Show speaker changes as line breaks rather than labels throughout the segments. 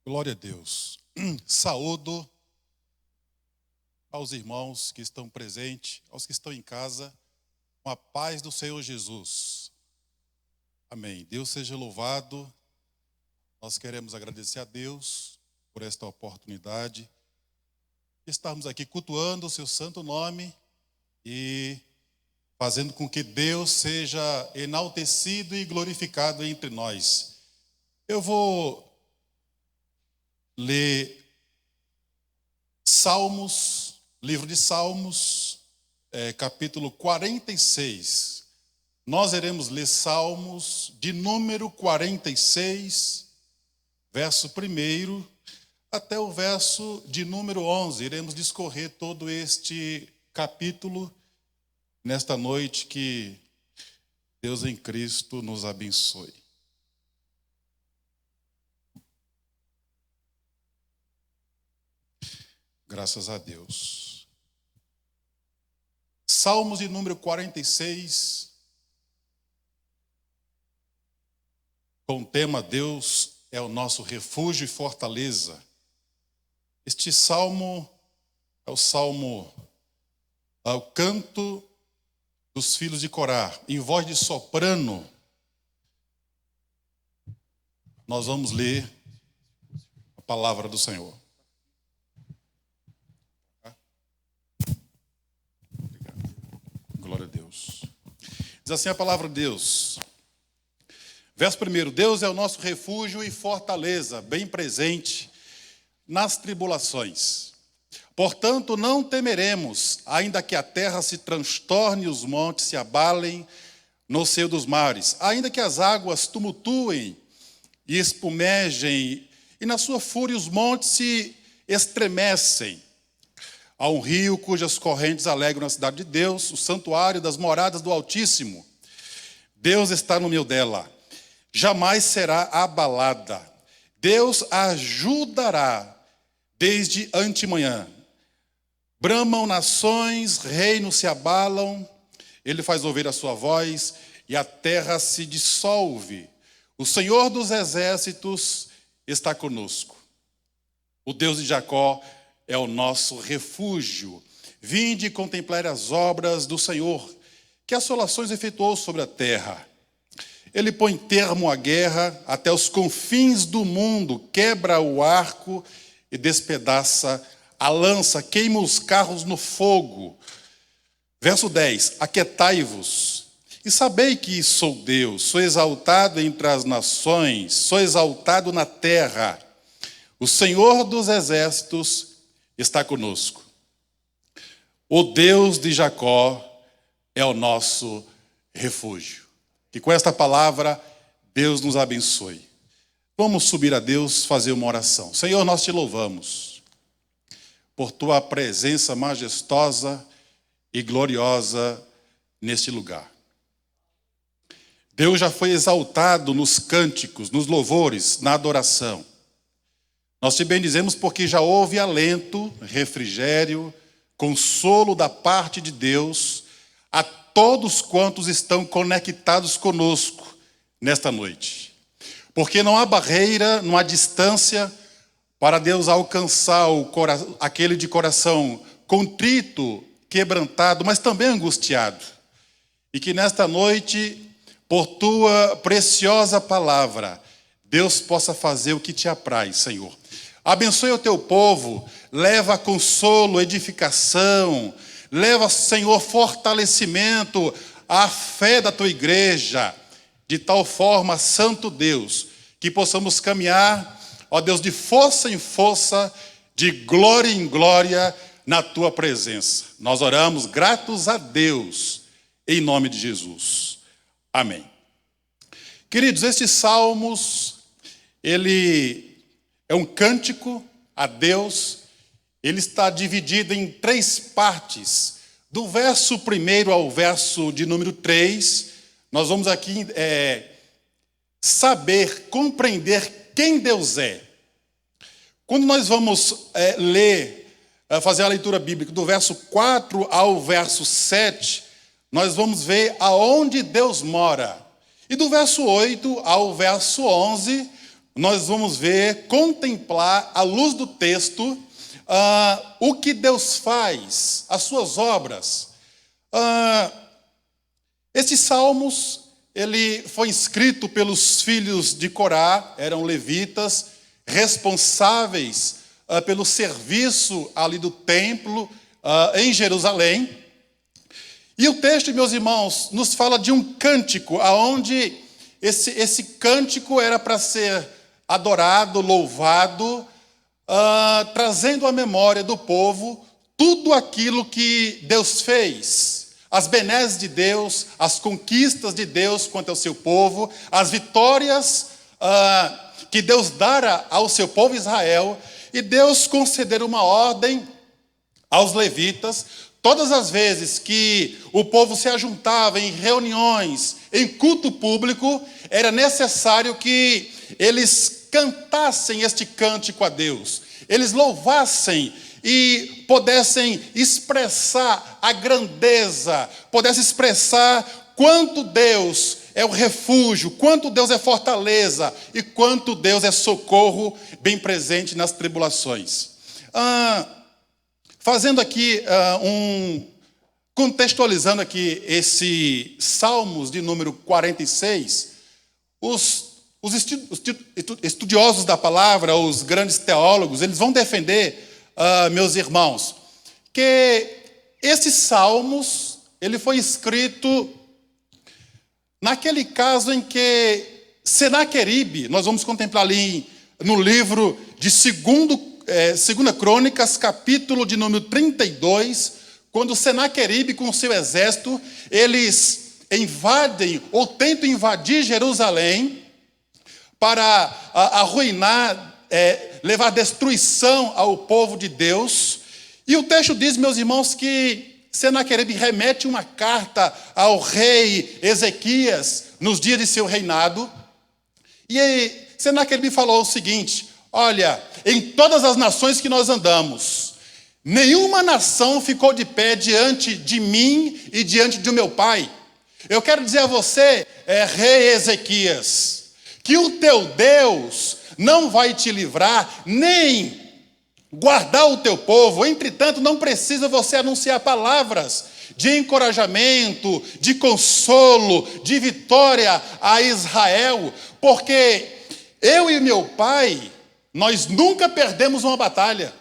Glória a Deus. Saúdo aos irmãos que estão presentes, aos que estão em casa, com a paz do Senhor Jesus. Amém. Deus seja louvado. Nós queremos agradecer a Deus por esta oportunidade. Estamos aqui cultuando o seu santo nome e fazendo com que Deus seja enaltecido e glorificado entre nós. Eu vou ler Salmos, livro de Salmos, capítulo 46. Nós iremos ler Salmos de número 46, verso 1 até o verso de número 11. Iremos discorrer todo este capítulo nesta noite. Que Deus em Cristo nos abençoe. Graças a Deus. Salmos de número 46, com o tema Deus é o nosso refúgio e fortaleza. Este salmo é o canto dos filhos de Corá, em voz de soprano. Nós vamos ler a palavra do Senhor. Glória a Deus. Diz assim a palavra de Deus. Verso 1. Deus é o nosso refúgio e fortaleza, bem presente nas tribulações. Portanto, não temeremos, ainda que a terra se transtorne e os montes se abalem no seio dos mares, ainda que as águas tumultuem e espumejem, e na sua fúria os montes se estremecem. Há um rio cujas correntes alegram a cidade de Deus, o santuário das moradas do Altíssimo. Deus está no meio dela, jamais será abalada. Deus a ajudará desde antemanhã. Bramam nações, reinos se abalam, ele faz ouvir a sua voz e a terra se dissolve. O Senhor dos exércitos está conosco. O Deus de Jacó é o nosso refúgio. Vinde contemplar as obras do Senhor, que assolações efetuou sobre a terra. Ele põe termo à guerra até os confins do mundo, quebra o arco e despedaça a lança, queima os carros no fogo. Verso 10. Aquietai-vos e sabei que sou Deus, sou exaltado entre as nações, sou exaltado na terra. O Senhor dos exércitos está conosco. O Deus de Jacó é o nosso refúgio. Que com esta palavra Deus nos abençoe. Vamos subir a Deus, fazer uma oração. Senhor, nós te louvamos por tua presença majestosa e gloriosa neste lugar. Deus já foi exaltado nos cânticos, nos louvores, na adoração. Nós te bendizemos porque já houve alento, refrigério, consolo da parte de Deus a todos quantos estão conectados conosco nesta noite. Porque não há barreira, não há distância para Deus alcançar aquele de coração contrito, quebrantado, mas também angustiado. E que nesta noite, por tua preciosa palavra, Deus possa fazer o que te apraz, Senhor. Abençoe o teu povo, leva consolo, edificação, leva, Senhor, fortalecimento à fé da tua igreja, de tal forma, Santo Deus, que possamos caminhar, ó Deus, de força em força, de glória em glória, na tua presença. Nós oramos gratos a Deus, em nome de Jesus. Amém. Queridos, estes salmos, ele é um cântico a Deus. Ele está dividido em 3 partes. Do verso 1 ao verso de número 3, nós vamos aqui saber, compreender quem Deus é. Quando nós vamos fazer a leitura bíblica do verso 4 ao verso 7, nós vamos ver aonde Deus mora. E do verso 8 ao verso 11, nós vamos ver, contemplar, à luz do texto, o que Deus faz, as suas obras. Estes salmos, ele foi escrito pelos filhos de Corá, eram levitas, responsáveis pelo serviço ali do templo em Jerusalém. E o texto, meus irmãos, nos fala de um cântico, aonde esse cântico era para ser adorado, louvado, trazendo à memória do povo tudo aquilo que Deus fez, as benesses de Deus, as conquistas de Deus quanto ao seu povo, as vitórias que Deus dara ao seu povo Israel, e Deus conceder uma ordem aos levitas. Todas as vezes que o povo se ajuntava em reuniões, em culto público, era necessário que eles cantassem este cântico a Deus, eles louvassem e pudessem expressar a grandeza, pudessem expressar quanto Deus é o refúgio, quanto Deus é fortaleza e quanto Deus é socorro bem presente nas tribulações. Fazendo aqui contextualizando aqui esse Salmos de número 46, os estudiosos da palavra, os grandes teólogos, eles vão defender, meus irmãos, que esses Salmos, ele foi escrito naquele caso em que Senaqueribe, nós vamos contemplar ali no livro de 2 Crônicas, capítulo de número 32, quando Senaqueribe com o seu exército, eles invadem ou tentam invadir Jerusalém para arruinar, levar destruição ao povo de Deus. E o texto diz, meus irmãos, que Senaqueribe remete uma carta ao rei Ezequias nos dias de seu reinado. E aí, Senaqueribe falou o seguinte: olha, em todas as nações que nós andamos, nenhuma nação ficou de pé diante de mim e diante do meu pai. Eu quero dizer a você, rei Ezequias, que o teu Deus não vai te livrar, nem guardar o teu povo. Entretanto, não precisa você anunciar palavras de encorajamento, de consolo, de vitória a Israel, porque eu e meu pai, nós nunca perdemos uma batalha.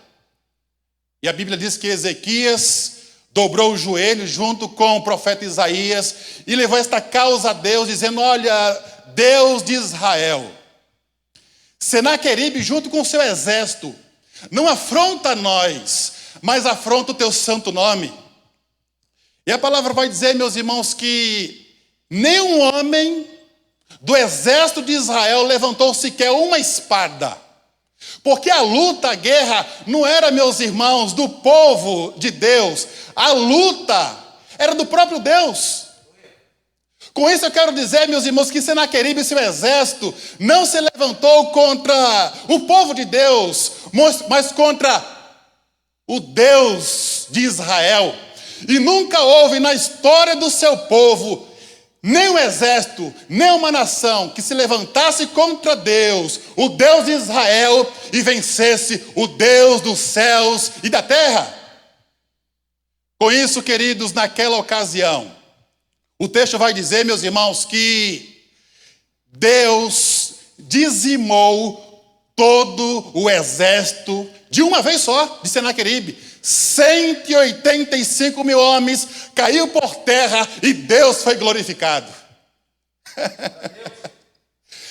E a Bíblia diz que Ezequias dobrou o joelho junto com o profeta Isaías e levou esta causa a Deus, dizendo: olha, Deus de Israel, Senaqueribe junto com o seu exército não afronta nós, mas afronta o teu santo nome. E a palavra vai dizer, meus irmãos, que nenhum homem do exército de Israel levantou sequer uma espada, porque a luta, a guerra, não era, meus irmãos, do povo de Deus, a luta era do próprio Deus. Com isso eu quero dizer, meus irmãos, que Senaqueribe e seu exército não se levantou contra o povo de Deus, mas contra o Deus de Israel. E nunca houve na história do seu povo nem um exército, nem uma nação que se levantasse contra Deus, o Deus de Israel, e vencesse o Deus dos céus e da terra. Com isso, queridos, naquela ocasião, o texto vai dizer, meus irmãos, que Deus dizimou todo o exército de uma vez só, de Senaqueribe. 185 mil homens caiu por terra e Deus foi glorificado.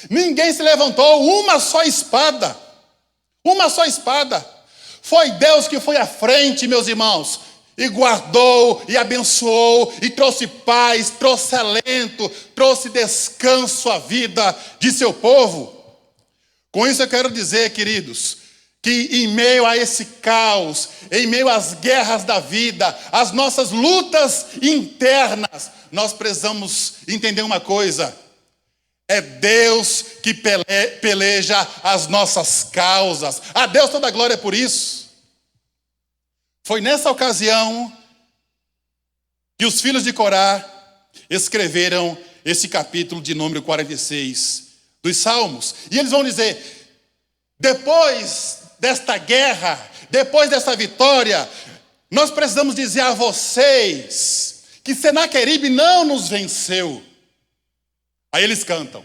Ninguém se levantou, uma só espada. Uma só espada. Foi Deus que foi à frente, meus irmãos, e guardou, e abençoou, e trouxe paz, trouxe alento, trouxe descanso à vida de seu povo. Com isso eu quero dizer, queridos, que em meio a esse caos, em meio às guerras da vida, às nossas lutas internas, nós precisamos entender uma coisa: é Deus que peleja as nossas causas. A Deus toda a glória por isso. Foi nessa ocasião que os filhos de Corá escreveram esse capítulo de número 46 dos Salmos. E eles vão dizer, depois desta guerra, depois dessa vitória, nós precisamos dizer a vocês que Senaqueribe não nos venceu. Aí eles cantam,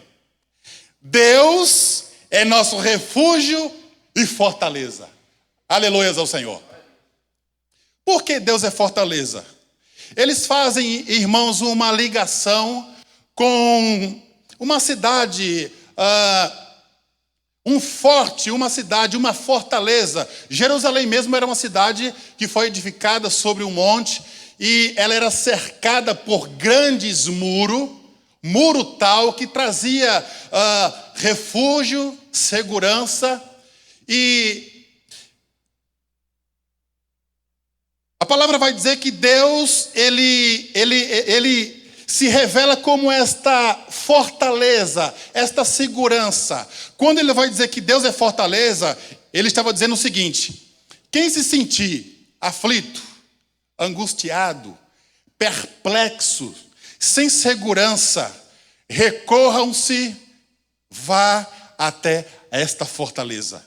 Deus é nosso refúgio e fortaleza. Aleluias ao Senhor. Por que Deus é fortaleza? Eles fazem, irmãos, uma ligação com uma cidade, um forte, uma cidade, uma fortaleza. Jerusalém mesmo era uma cidade que foi edificada sobre um monte e ela era cercada por grandes muro tal que trazia refúgio, segurança. E a palavra vai dizer que Deus, ele se revela como esta fortaleza, esta segurança. Quando ele vai dizer que Deus é fortaleza, ele estava dizendo o seguinte: quem se sentir aflito, angustiado, perplexo, sem segurança, recorram-se, vá até esta fortaleza.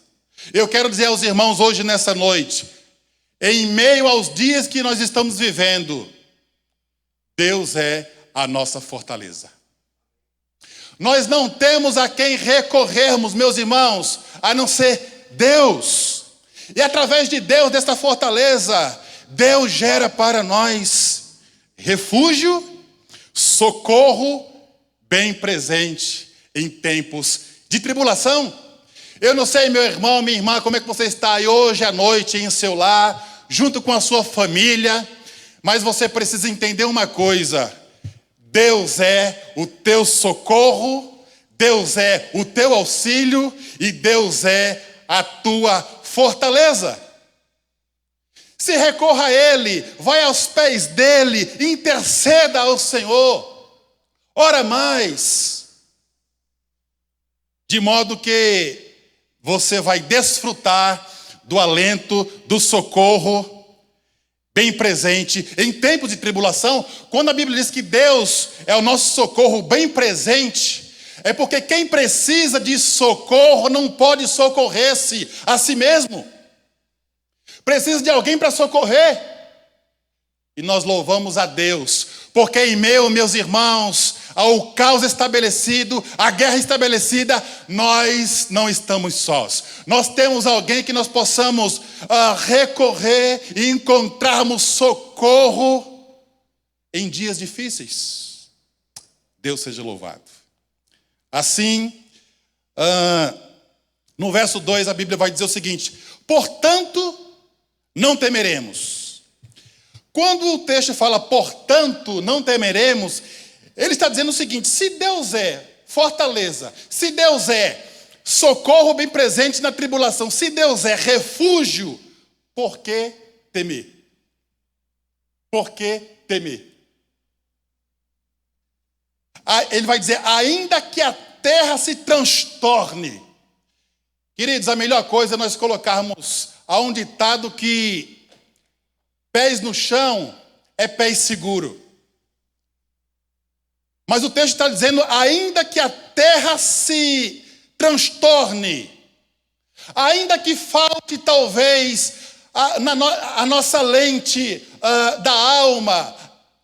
Eu quero dizer aos irmãos hoje nessa noite, em meio aos dias que nós estamos vivendo, Deus é a nossa fortaleza. Nós não temos a quem recorrermos, meus irmãos, a não ser Deus. E através de Deus, desta fortaleza, Deus gera para nós refúgio, socorro, bem presente em tempos de tribulação. Eu não sei, meu irmão, minha irmã, como é que você está aí hoje à noite em seu lar, junto com a sua família, mas você precisa entender uma coisa: Deus é o teu socorro, Deus é o teu auxílio e Deus é a tua fortaleza. Se recorra a Ele, vai aos pés dEle, interceda ao Senhor, ora mais, de modo que você vai desfrutar do alento, do socorro bem presente em tempos de tribulação. Quando a Bíblia diz que Deus é o nosso socorro bem presente, é porque quem precisa de socorro não pode socorrer-se a si mesmo. Precisa de alguém para socorrer. E nós louvamos a Deus, porque em meus irmãos, ao caos estabelecido, à guerra estabelecida, nós não estamos sós. Nós temos alguém que nós possamos recorrer e encontrarmos socorro em dias difíceis. Deus seja louvado. Assim, no verso 2 a Bíblia vai dizer o seguinte: portanto, não temeremos. Quando o texto fala, portanto, não temeremos, ele está dizendo o seguinte: se Deus é fortaleza, se Deus é socorro bem presente na tribulação, se Deus é refúgio, por que temer? Por que temer? Ele vai dizer, ainda que a terra se transtorne. Queridos, a melhor coisa é nós colocarmos há um ditado que pés no chão é pés seguro. Mas o texto está dizendo, ainda que a terra se transtorne, ainda que falte talvez a nossa lente da alma,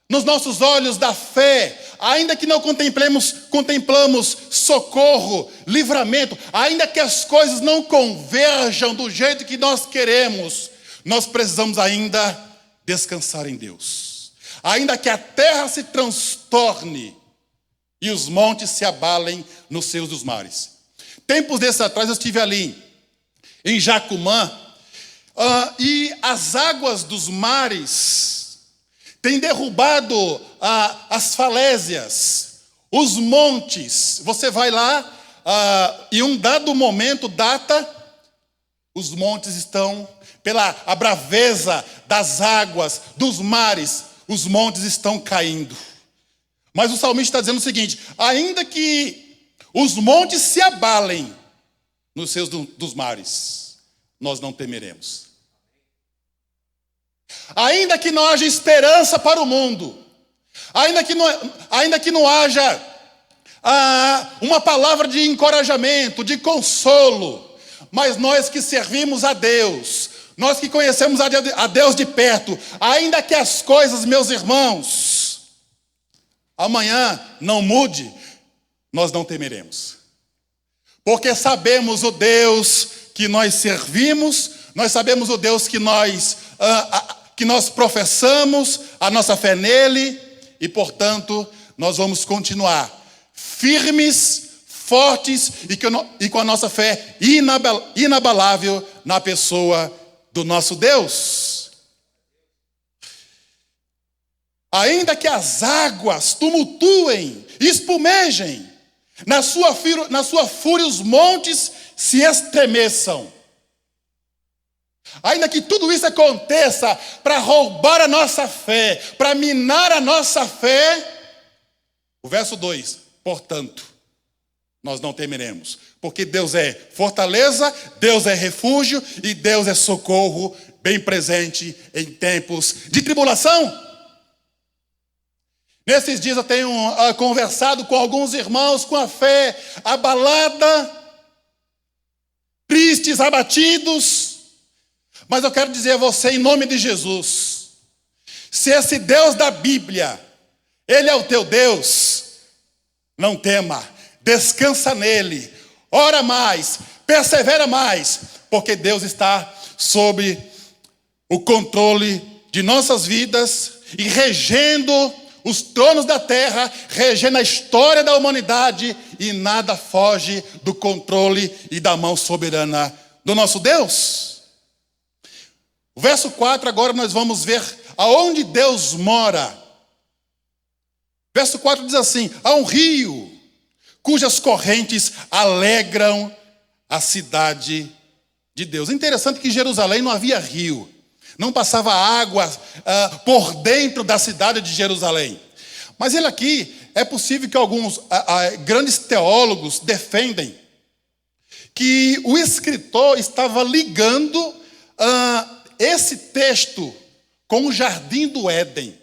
nos nossos olhos da fé, ainda que não contemplamos socorro, livramento, ainda que as coisas não converjam do jeito que nós queremos, nós precisamos ainda descansar em Deus. Ainda que a terra se transtorne e os montes se abalem nos seios dos mares. Tempos desses atrás eu estive ali em Jacumã, e as águas dos mares têm derrubado as falésias, os montes. Você vai lá e um dado momento, os montes estão, pela a braveza das águas, dos mares, os montes estão caindo. Mas o salmista está dizendo o seguinte: ainda que os montes se abalem nos seios dos mares, nós não temeremos. Ainda que não haja esperança para o mundo, ainda que não haja uma palavra de encorajamento, de consolo. Mas nós que servimos a Deus, nós que conhecemos a Deus de perto, ainda que as coisas, meus irmãos, amanhã não mude, nós não temeremos. Porque sabemos o Deus que nós servimos, nós sabemos o Deus que nós professamos, a nossa fé nele, e portanto, nós vamos continuar firmes, fortes e com a nossa fé inabalável na pessoa do nosso Deus. Ainda que as águas tumultuem, espumejem, na sua fúria os montes se estremeçam. Ainda que tudo isso aconteça para roubar a nossa fé, para minar a nossa fé, o verso 2, portanto, nós não temeremos, porque Deus é fortaleza, Deus é refúgio e Deus é socorro bem presente em tempos de tribulação. Nesses dias eu tenho conversado com alguns irmãos com a fé abalada, tristes, abatidos, mas eu quero dizer a você, em nome de Jesus, se esse Deus da Bíblia, Ele é o teu Deus, não tema, descansa nele, ora mais, persevera mais, porque Deus está sob o controle de nossas vidas e regendo os tronos da terra, regendo a história da humanidade, e nada foge do controle e da mão soberana do nosso Deus. O verso 4, agora nós vamos ver aonde Deus mora. Verso 4 diz assim: há um rio cujas correntes alegram a cidade de Deus. Interessante que em Jerusalém não havia rio, não passava água por dentro da cidade de Jerusalém. Mas ele aqui, é possível que alguns grandes teólogos defendem que o escritor estava ligando esse texto com o jardim do Éden.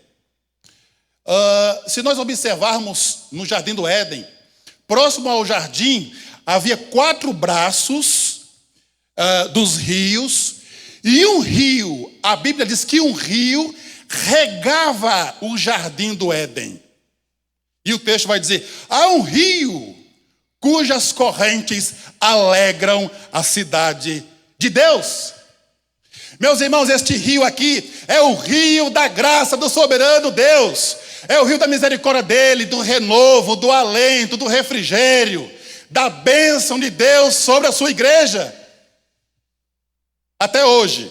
Se nós observarmos no jardim do Éden, próximo ao jardim, havia 4 braços dos rios, e um rio, a Bíblia diz que um rio regava o jardim do Éden. E o texto vai dizer: há um rio cujas correntes alegram a cidade de Deus. Meus irmãos, este rio aqui é o rio da graça do soberano Deus. É o rio da misericórdia dele, do renovo, do alento, do refrigério, da bênção de Deus sobre a sua igreja. Até hoje,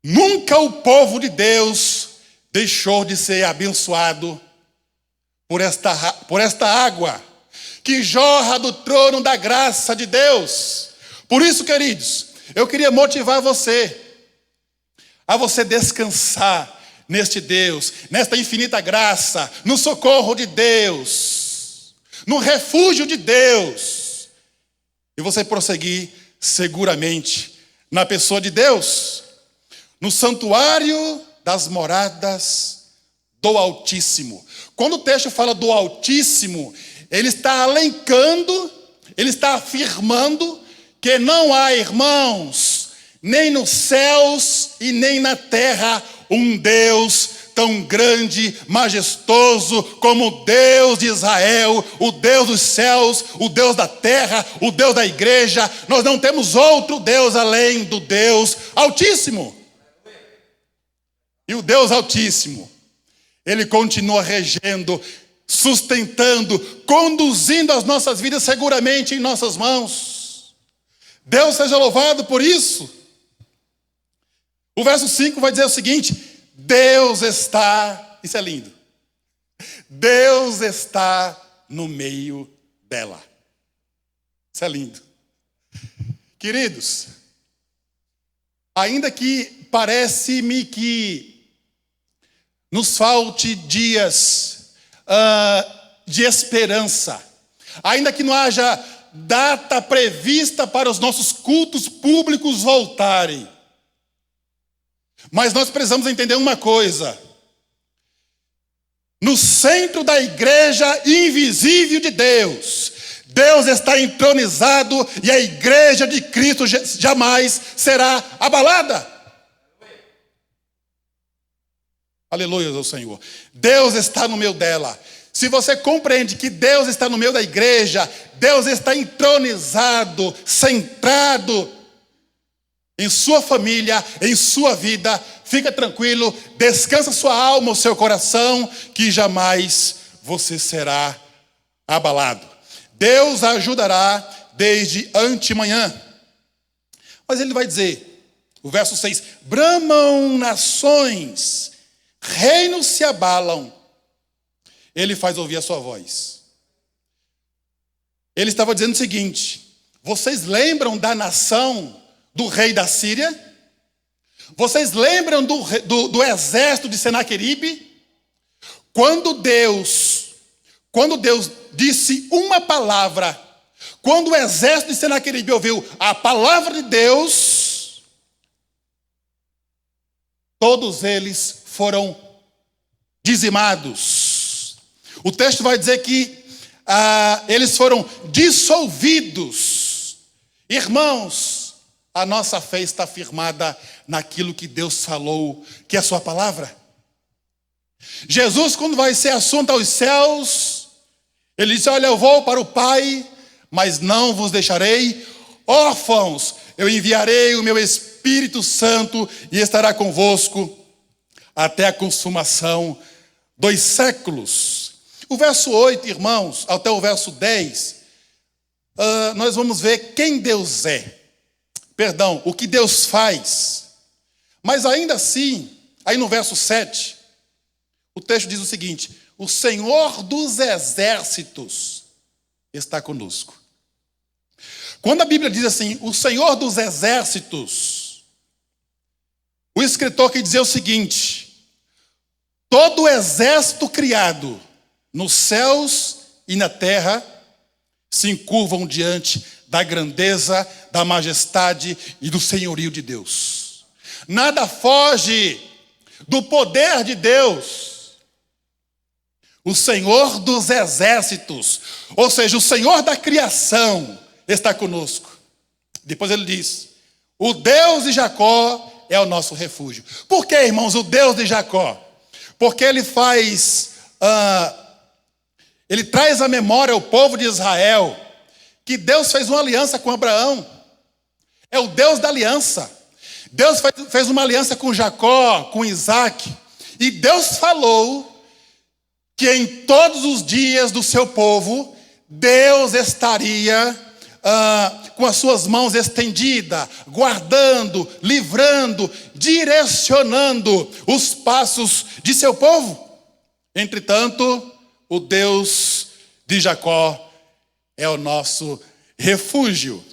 nunca o povo de Deus deixou de ser abençoado por esta água que jorra do trono da graça de Deus. Por isso, queridos, eu queria motivar você a você descansar neste Deus, nesta infinita graça, no socorro de Deus, no refúgio de Deus, e você prosseguir seguramente na pessoa de Deus, no santuário das moradas do Altíssimo. Quando o texto fala do Altíssimo, ele está alencando, ele está afirmando que não há, irmãos, nem nos céus e nem na terra, um Deus tão grande, majestoso, como o Deus de Israel, o Deus dos céus, o Deus da terra, o Deus da igreja. Nós não temos outro Deus além do Deus Altíssimo. E o Deus Altíssimo, Ele continua regendo, sustentando, conduzindo as nossas vidas seguramente em nossas mãos. Deus seja louvado por isso. O verso 5 vai dizer o seguinte: Deus está, isso é lindo, Deus está no meio dela. Isso é lindo. Queridos, ainda que parece-me que nos falte dias de esperança, ainda que não haja data prevista para os nossos cultos públicos voltarem, mas nós precisamos entender uma coisa: no centro da igreja invisível de Deus. Deus está entronizado e a igreja de Cristo jamais será abalada. Aleluia ao Senhor. Deus está no meio dela. Se você compreende que Deus está no meio da igreja, Deus está entronizado, centrado em sua família, em sua vida, fica tranquilo, descansa sua alma, o seu coração, que jamais você será abalado. Deus ajudará desde antemanhã. Mas ele vai dizer, o verso 6, bramam nações, reinos se abalam. Ele faz ouvir a sua voz. Ele estava dizendo o seguinte: vocês lembram da nação do rei da Síria? Vocês lembram do exército de Senaqueribe? Quando Deus disse uma palavra, quando o exército de Senaqueribe ouviu a palavra de Deus, todos eles foram dizimados. O texto vai dizer que eles foram dissolvidos. Irmãos, a nossa fé está firmada naquilo que Deus falou, que é a sua palavra. Jesus, quando vai ser assunto aos céus, ele disse: olha, eu vou para o Pai, mas não vos deixarei órfãos. Eu enviarei o meu Espírito Santo e estará convosco até a consumação dos séculos. O verso 8, irmãos, até o verso 10, nós vamos ver quem Deus é. Perdão, o que Deus faz. Mas ainda assim, aí no verso 7, o texto diz o seguinte: o Senhor dos exércitos está conosco. Quando a Bíblia diz assim, o Senhor dos exércitos, o escritor quer dizer o seguinte: todo o exército criado nos céus e na terra se encurvam diante da grandeza, da majestade e do senhorio de Deus. Nada foge do poder de Deus. O Senhor dos exércitos, ou seja, o Senhor da criação, está conosco. Depois ele diz: o Deus de Jacó é o nosso refúgio. Por que, irmãos, o Deus de Jacó? Porque ele ele traz à memória ao povo de Israel que Deus fez uma aliança com Abraão. É o Deus da aliança. Deus fez uma aliança com Jacó, com Isaac. E Deus falou que em todos os dias do seu povo, Deus estaria com as suas mãos estendidas, guardando, livrando, direcionando os passos de seu povo. Entretanto, o Deus de Jacó é o nosso refúgio.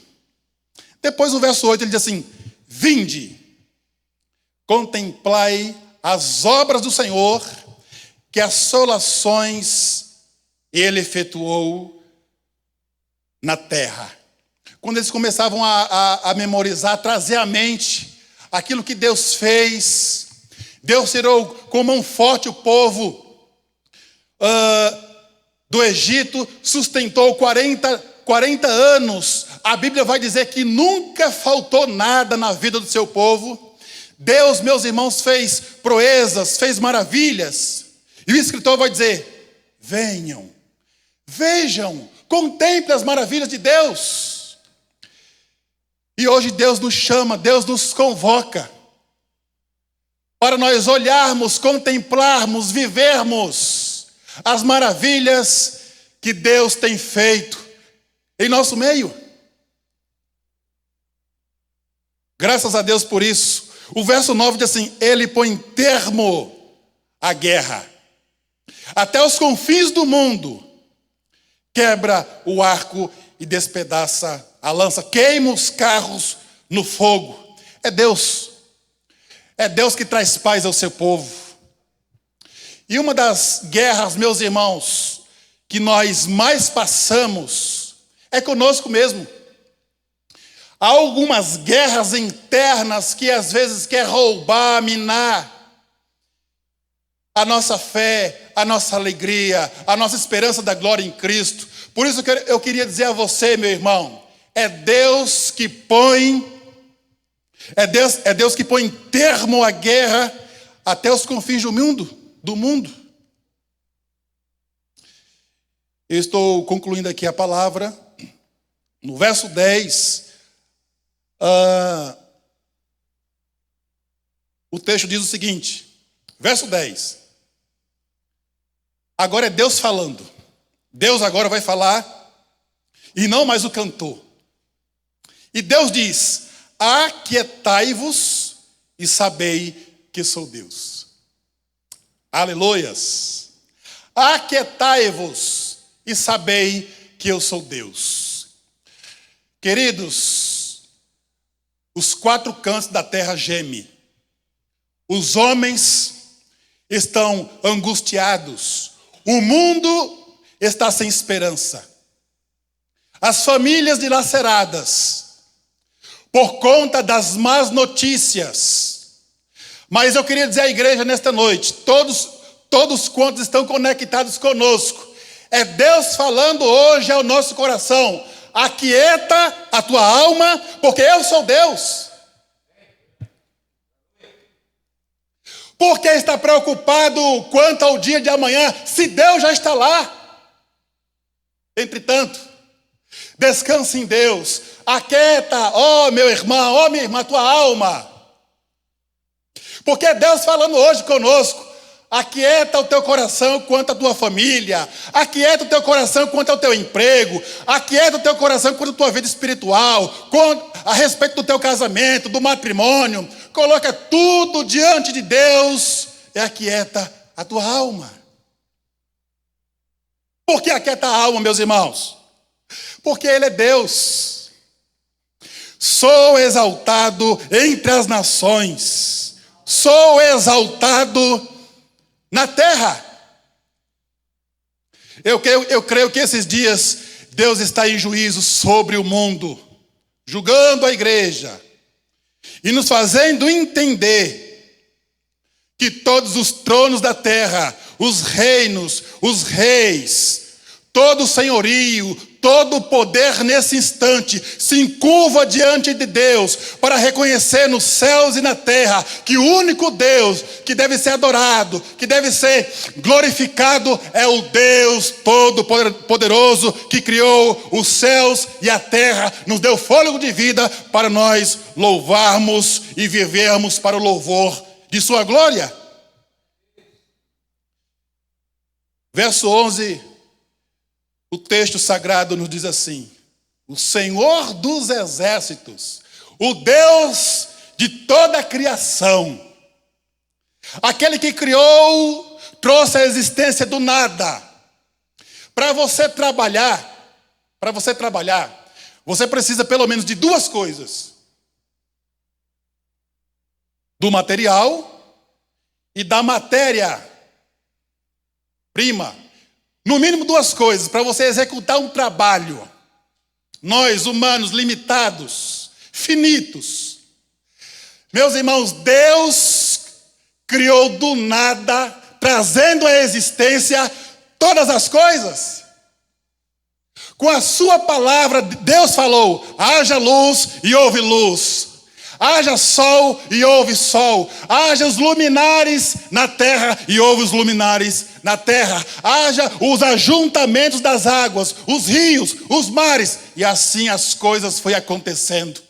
Depois, no verso 8, ele diz assim: vinde, contemplai as obras do Senhor, que assolações ele efetuou na terra. Quando eles começavam a memorizar, a trazer à mente aquilo que Deus fez, Deus tirou com mão forte o povo do Egito, sustentou 40 anos. A Bíblia vai dizer que nunca faltou nada na vida do seu povo. Deus, meus irmãos, fez proezas, fez maravilhas. E o escritor vai dizer: venham, vejam, contemplem as maravilhas de Deus. E hoje Deus nos chama, Deus nos convoca para nós olharmos, contemplarmos, vivermos as maravilhas que Deus tem feito em nosso meio. Graças a Deus por isso. O verso 9 diz assim: ele põe termo à guerra, até os confins do mundo, quebra o arco e despedaça a lança, queima os carros no fogo. É Deus que traz paz ao seu povo. E uma das guerras, meus irmãos, que nós mais passamos é conosco mesmo. Há algumas guerras internas que às vezes quer roubar, minar. a nossa fé, a nossa alegria, a nossa esperança da glória em Cristo. Por isso que eu queria dizer a você, meu irmão, é Deus que põe termo à guerra até os confins do mundo. Eu estou concluindo aqui a palavra. No verso 10, o texto diz o seguinte, verso 10. Agora é Deus falando. Deus agora vai falar, e não mais o cantor. E Deus diz: aquietai-vos e sabei que sou Deus. Aleluias. Aquietai-vos e sabei que eu sou Deus. Queridos, os quatro cantos da terra gemem. Os homens estão angustiados. O mundo está sem esperança. As famílias dilaceradas por conta das más notícias. Mas eu queria dizer à igreja nesta noite, todos quantos estão conectados conosco, é Deus falando hoje ao nosso coração: aquieta a tua alma, porque eu sou Deus. Por que está preocupado quanto ao dia de amanhã, se Deus já está lá? Entretanto, descanse em Deus, aquieta, ó meu irmão, ó minha irmã, tua alma. Porque é Deus falando hoje conosco: aquieta o teu coração quanto à tua família, aquieta o teu coração quanto ao teu emprego, aquieta o teu coração quanto à tua vida espiritual, a respeito do teu casamento, do matrimônio. Coloca tudo diante de Deus e aquieta a tua alma. Por que aquieta a alma, meus irmãos? Porque Ele é Deus. Sou exaltado entre as nações, sou exaltado na terra. Eu creio que esses dias Deus está em juízo sobre o mundo, julgando a igreja e nos fazendo entender que todos os tronos da terra, os reinos, os reis, todo o senhorio, todo o poder nesse instante se encurva diante de Deus para reconhecer nos céus e na terra que o único Deus que deve ser adorado, que deve ser glorificado, é o Deus Todo-Poderoso que criou os céus e a terra, nos deu fôlego de vida para nós louvarmos e vivermos para o louvor de sua glória. Verso 11. O texto sagrado nos diz assim: o Senhor dos exércitos, o Deus de toda a criação, aquele que criou, trouxe a existência do nada. Para você trabalhar, você precisa pelo menos de duas coisas: do material e da matéria-prima. No mínimo duas coisas para você executar um trabalho. Nós, humanos limitados, finitos. Meus irmãos, Deus criou do nada, trazendo à existência todas as coisas. Com a sua palavra, Deus falou: haja luz e houve luz. Haja sol e houve sol. Haja os luminares na terra e houve os luminares na terra. Haja os ajuntamentos das águas, os rios, os mares. E assim as coisas foram acontecendo.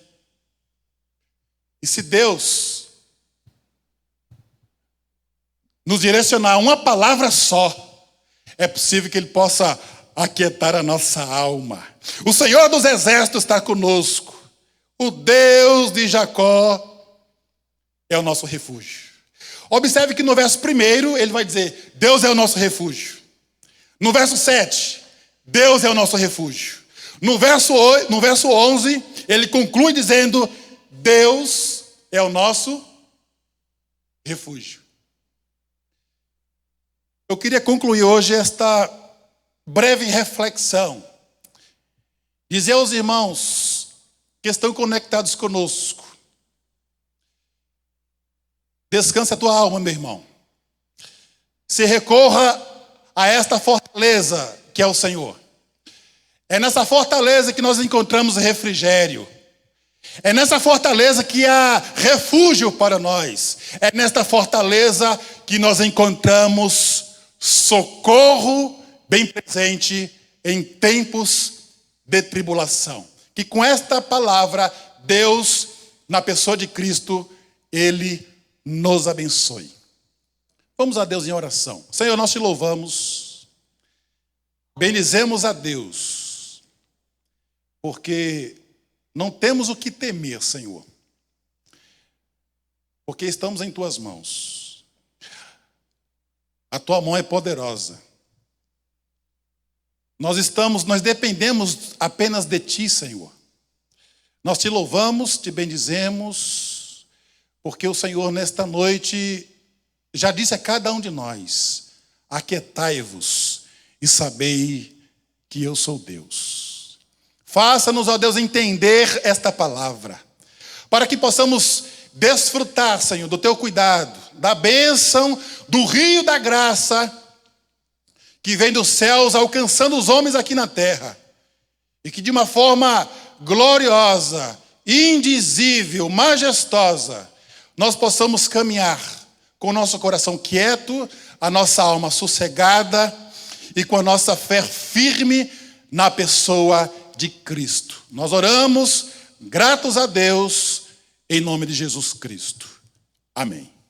E se Deus nos direcionar uma palavra só, é possível que Ele possa aquietar a nossa alma. O Senhor dos exércitos está conosco. O Deus de Jacó é o nosso refúgio. Observe que no verso 1 ele vai dizer: Deus é o nosso refúgio. No verso 7, Deus é o nosso refúgio. No verso 11, ele conclui dizendo: Deus é o nosso refúgio. Eu queria concluir hoje esta breve reflexão. Dizer aos irmãos que estão conectados conosco: descansa a tua alma, meu irmão. se recorra a esta fortaleza que é o Senhor. É nessa fortaleza que nós encontramos refrigério. É nessa fortaleza que há refúgio para nós. É nesta fortaleza que nós encontramos socorro bem presente em tempos de tribulação. Que com esta palavra, Deus, na pessoa de Cristo, Ele nos abençoe. Vamos a Deus em oração. Senhor, nós te louvamos, bendizemos a Deus, porque não temos o que temer, Senhor, porque estamos em tuas mãos. A tua mão é poderosa. Nós dependemos apenas de ti, Senhor. Nós te louvamos, te bendizemos, porque o Senhor nesta noite já disse a cada um de nós: aquietai-vos e sabei que eu sou Deus. Faça-nos, ó Deus, entender esta palavra, para que possamos desfrutar, Senhor, do teu cuidado, da bênção, do rio da graça, que vem dos céus alcançando os homens aqui na terra, e que de uma forma gloriosa, indizível, majestosa, nós possamos caminhar com o nosso coração quieto, a nossa alma sossegada e com a nossa fé firme na pessoa de Cristo. Nós oramos, gratos a Deus, em nome de Jesus Cristo. Amém.